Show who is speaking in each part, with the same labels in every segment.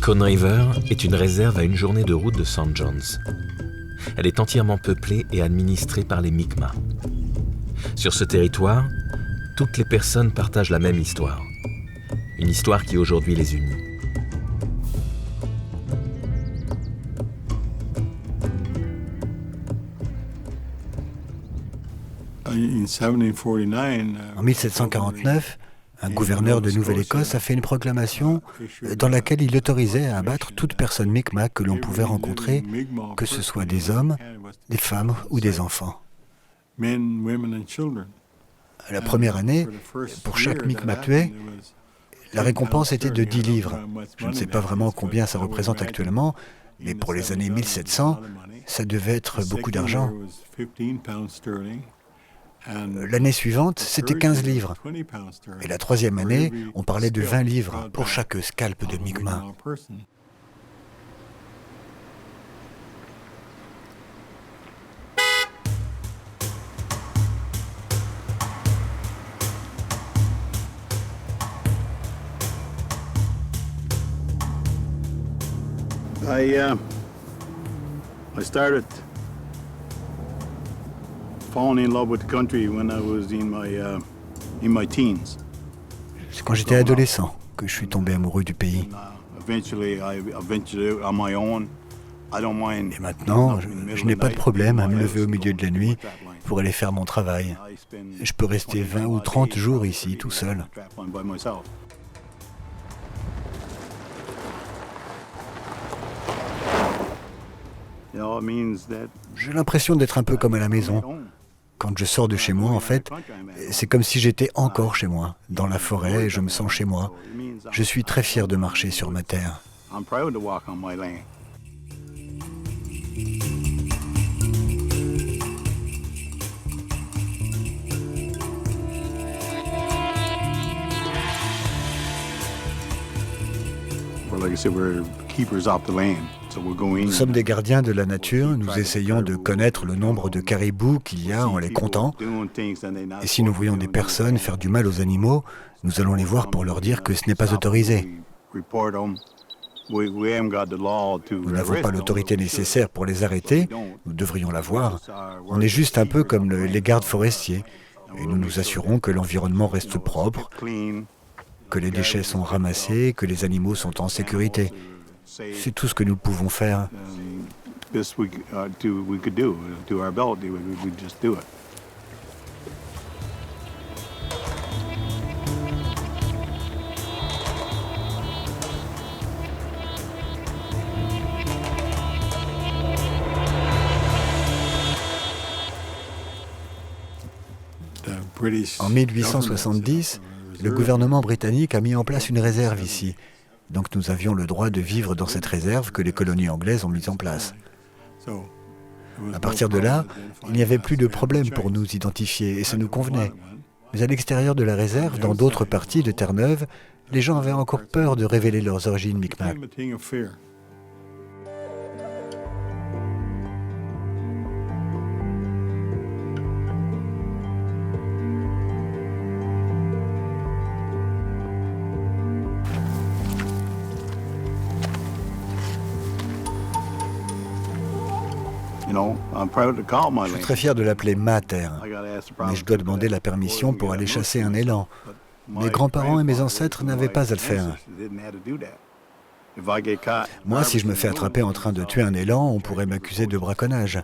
Speaker 1: Cone River est une réserve à une journée de route de St. John's. Elle est entièrement peuplée et administrée par les Mi'kmaq. Sur ce territoire, toutes les personnes partagent la même histoire. Une histoire qui aujourd'hui les unit.
Speaker 2: En 1749, un gouverneur de Nouvelle-Écosse a fait une proclamation dans laquelle il autorisait à abattre toute personne Mi'kmaq que l'on pouvait rencontrer, que ce soit des hommes, des femmes ou des enfants. La première année, pour chaque Mi'kmaq tué, la récompense était de 10 livres. Je ne sais pas vraiment combien ça représente actuellement, mais pour les années 1700, ça devait être beaucoup d'argent. L'année suivante, c'était 15 livres. Et la troisième année, on parlait de 20 livres pour chaque scalp de Mi'kmaq.
Speaker 3: I started falling in love with the country when I was in my teens.
Speaker 2: C'est quand j'étais adolescent que je suis tombé amoureux du pays.
Speaker 3: Eventually, I ventured out on my own. I don't mind.
Speaker 2: Et maintenant, je n'ai pas de problème à me lever au milieu de la nuit pour aller faire mon travail. Je peux rester 20 ou 30 jours ici, tout seul. J'ai l'impression d'être un peu comme à la maison. Quand je sors de chez moi, en fait, c'est comme si j'étais encore chez moi. Dans la forêt, je me sens chez moi. Je suis très fier de marcher sur ma terre. Nous sommes des gardiens de la nature, nous essayons de connaître le nombre de caribous qu'il y a en les comptant. Et si nous voyons des personnes faire du mal aux animaux, nous allons les voir pour leur dire que ce n'est pas autorisé. Nous n'avons pas l'autorité nécessaire pour les arrêter, nous devrions l'avoir. On est juste un peu comme les gardes forestiers. Et nous nous assurons que l'environnement reste propre, que les déchets sont ramassés, que les animaux sont en sécurité. C'est tout ce que nous pouvons faire. En 1870, le gouvernement britannique a mis en place une réserve ici. Donc nous avions le droit de vivre dans cette réserve que les colonies anglaises ont mise en place. À partir de là, il n'y avait plus de problème pour nous identifier et ça nous convenait. Mais à l'extérieur de la réserve, dans d'autres parties de Terre-Neuve, les gens avaient encore peur de révéler leurs origines Mi'kmaq. Je suis très fier de l'appeler ma terre, mais je dois demander la permission pour aller chasser un élan. Mes grands-parents et mes ancêtres n'avaient pas à le faire. Moi, si je me fais attraper en train de tuer un élan, on pourrait m'accuser de braconnage.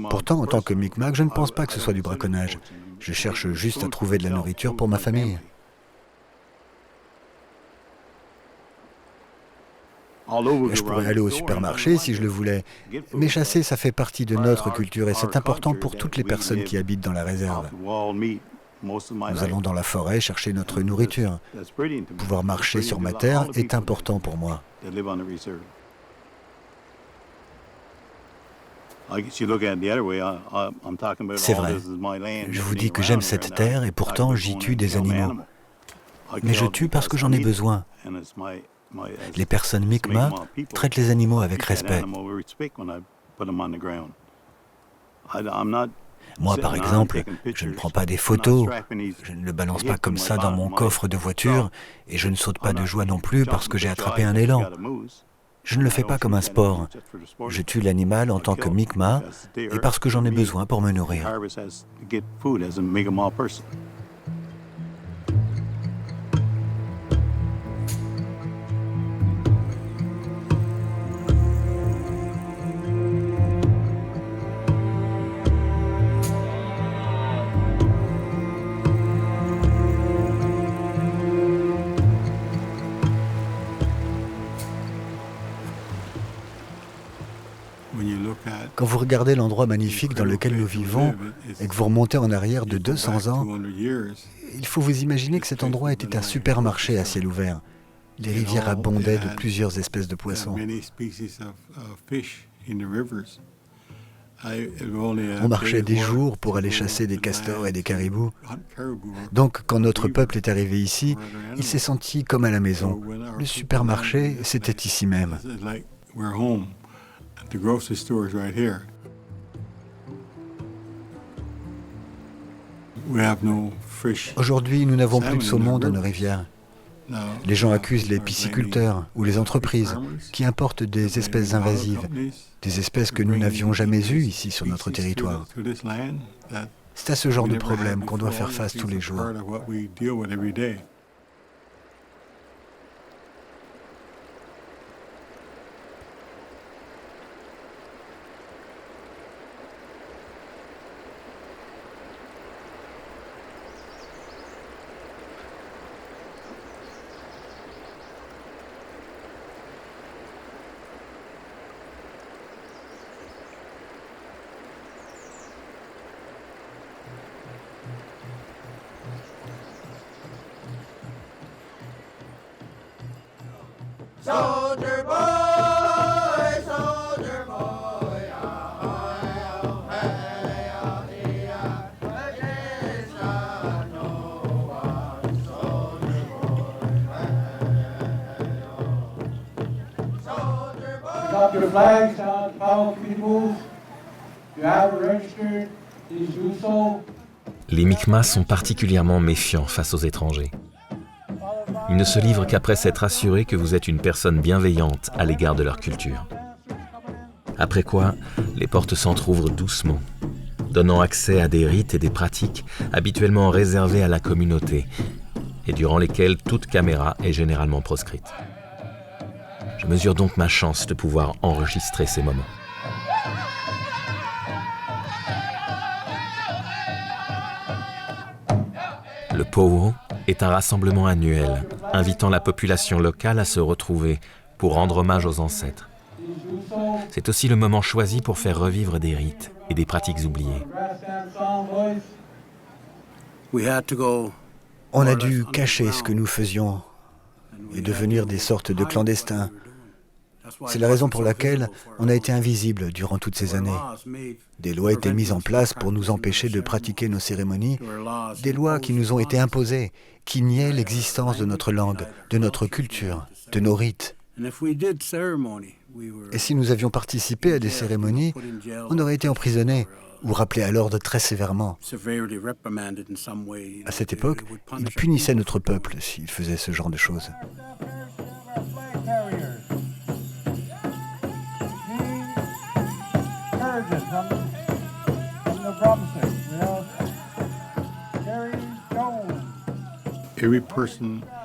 Speaker 2: Pourtant, en tant que Mi'kmaq, je ne pense pas que ce soit du braconnage. Je cherche juste à trouver de la nourriture pour ma famille. Je pourrais aller au supermarché si je le voulais. Mais chasser, ça fait partie de notre culture et c'est important pour toutes les personnes qui habitent dans la réserve. Nous allons dans la forêt chercher notre nourriture. Pouvoir marcher sur ma terre est important pour moi. C'est vrai. Je vous dis que j'aime cette terre et pourtant j'y tue des animaux. Mais je tue parce que j'en ai besoin. Les personnes Mi'kmaq traitent les animaux avec respect. Moi, par exemple, je ne prends pas des photos, je ne le balance pas comme ça dans mon coffre de voiture, et je ne saute pas de joie non plus parce que j'ai attrapé un élan. Je ne le fais pas comme un sport. Je tue l'animal en tant que Mi'kmaq et parce que j'en ai besoin pour me nourrir. Quand vous regardez l'endroit magnifique dans lequel nous vivons et que vous remontez en arrière de 200 ans, il faut vous imaginer que cet endroit était un supermarché à ciel ouvert. Les rivières abondaient de plusieurs espèces de poissons. On marchait des jours pour aller chasser des castors et des caribous. Donc, quand notre peuple est arrivé ici, il s'est senti comme à la maison. Le supermarché, c'était ici même.
Speaker 3: The grocery store is right here. We have no fish.
Speaker 2: Aujourd'hui, nous n'avons plus de saumon dans nos rivières. Les gens accusent les pisciculteurs ou les entreprises qui importent des espèces invasives, des espèces que nous n'avions jamais eues ici sur notre territoire. C'est à ce genre de problème qu'on doit faire face tous les jours.
Speaker 4: Soldier boy, soldier boy, against no one, soldier boy. Pick up your flags on the power committee booth. You have registered, please do so.
Speaker 1: Les Mi'kmaq sont particulièrement méfiants face aux étrangers. Ils ne se livrent qu'après s'être assurés que vous êtes une personne bienveillante à l'égard de leur culture. Après quoi, les portes s'entr'ouvrent doucement, donnant accès à des rites et des pratiques habituellement réservés à la communauté et durant lesquels toute caméra est généralement proscrite. Je mesure donc ma chance de pouvoir enregistrer ces moments. Le powwow est un rassemblement annuel, invitant la population locale à se retrouver pour rendre hommage aux ancêtres. C'est aussi le moment choisi pour faire revivre des rites et des pratiques oubliées.
Speaker 2: On a dû cacher ce que nous faisions et devenir des sortes de clandestins. C'est la raison pour laquelle on a été invisibles durant toutes ces années. Des lois étaient mises en place pour nous empêcher de pratiquer nos cérémonies, des lois qui nous ont été imposées, qui niaient l'existence de notre langue, de notre culture, de nos rites. Et si nous avions participé à des cérémonies, on aurait été emprisonnés ou rappelés à l'ordre très sévèrement. À cette époque, ils punissaient notre peuple s'il faisait ce genre de choses.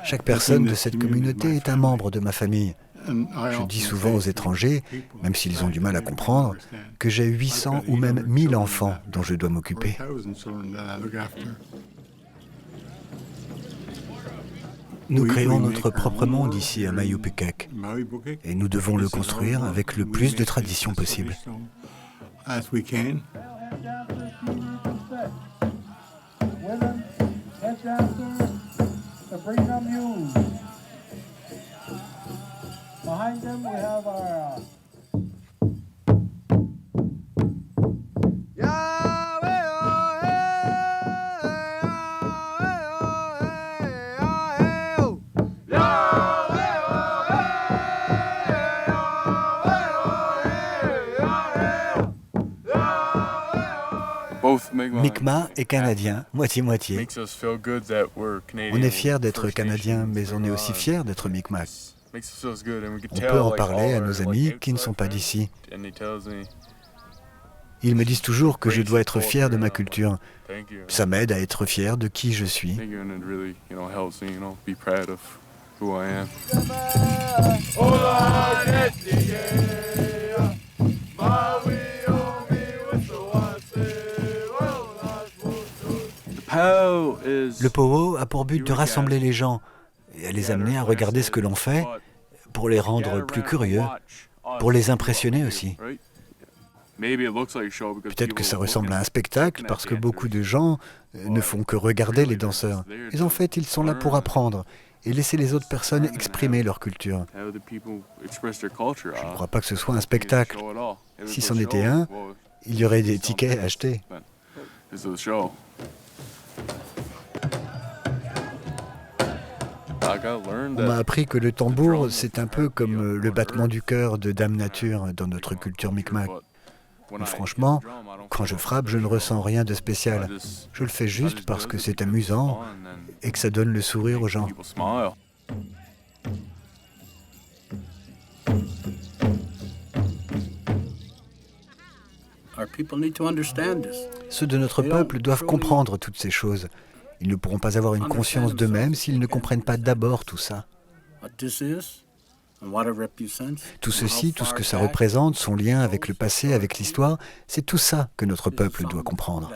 Speaker 2: Chaque personne de cette communauté est un membre de ma famille. Je dis souvent aux étrangers, même s'ils ont du mal à comprendre, que j'ai 800 ou même 1000 enfants dont je dois m'occuper. Nous créons notre propre monde ici à Mayupekek et nous devons le construire avec le plus de traditions possible.
Speaker 4: Behind them we have our
Speaker 2: Mi'kmaq est canadien, moitié-moitié. On est fiers d'être canadiens, mais on est aussi fiers d'être Mi'kmaq. On peut en parler à nos amis qui ne sont pas d'ici. Ils me disent toujours que je dois être fier de ma culture. Ça m'aide à être fier de qui je suis. Le powwow a pour but de rassembler les gens et à les amener à regarder ce que l'on fait pour les rendre plus curieux, pour les impressionner aussi. Peut-être que ça ressemble à un spectacle parce que beaucoup de gens ne font que regarder les danseurs. Mais en fait, ils sont là pour apprendre et laisser les autres personnes exprimer leur culture. Je ne crois pas que ce soit un spectacle. Si c'en était un, il y aurait des tickets à acheter. On m'a appris que le tambour, c'est un peu comme le battement du cœur de Dame Nature dans notre culture Micmac. Mais franchement, quand je frappe, je ne ressens rien de spécial. Je le fais juste parce que c'est amusant et que ça donne le sourire aux gens. Ceux de notre peuple doivent comprendre toutes ces choses. Ils ne pourront pas avoir une conscience d'eux-mêmes s'ils ne comprennent pas d'abord tout ça. Tout ceci, tout ce que ça représente, son lien avec le passé, avec l'histoire, c'est tout ça que notre peuple doit comprendre.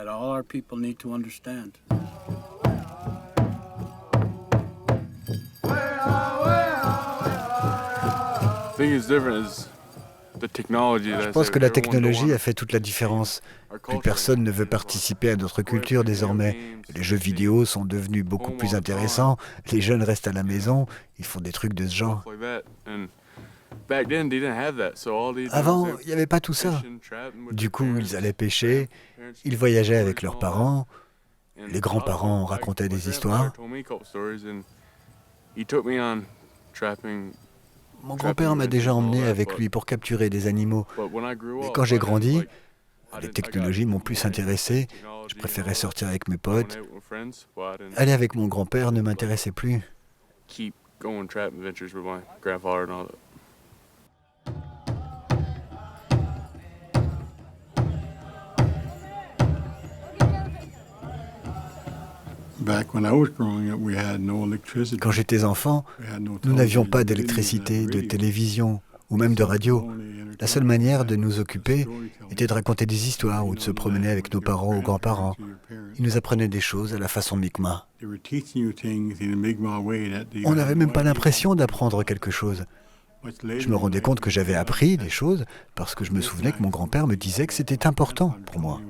Speaker 2: Je pense que la technologie a fait toute la différence. Plus personne ne veut participer à notre culture désormais. Les jeux vidéo sont devenus beaucoup plus intéressants. Les jeunes restent à la maison, ils font des trucs de ce genre. Avant, il n'y avait pas tout ça. Du coup, ils allaient pêcher, ils voyageaient avec leurs parents, les grands-parents racontaient des histoires. Mon grand-père m'a déjà emmené avec lui pour capturer des animaux. Et quand j'ai grandi, les technologies m'ont plus intéressé. Je préférais sortir avec mes potes. Aller avec mon grand-père ne m'intéressait plus. Quand j'étais enfant, nous n'avions pas d'électricité, de télévision ou même de radio. La seule manière de nous occuper était de raconter des histoires ou de se promener avec nos parents ou grands-parents. Ils nous apprenaient des choses à la façon Mi'kmaq. On n'avait même pas l'impression d'apprendre quelque chose. Je me rendais compte que j'avais appris des choses parce que je me souvenais que mon grand-père me disait que c'était important pour moi.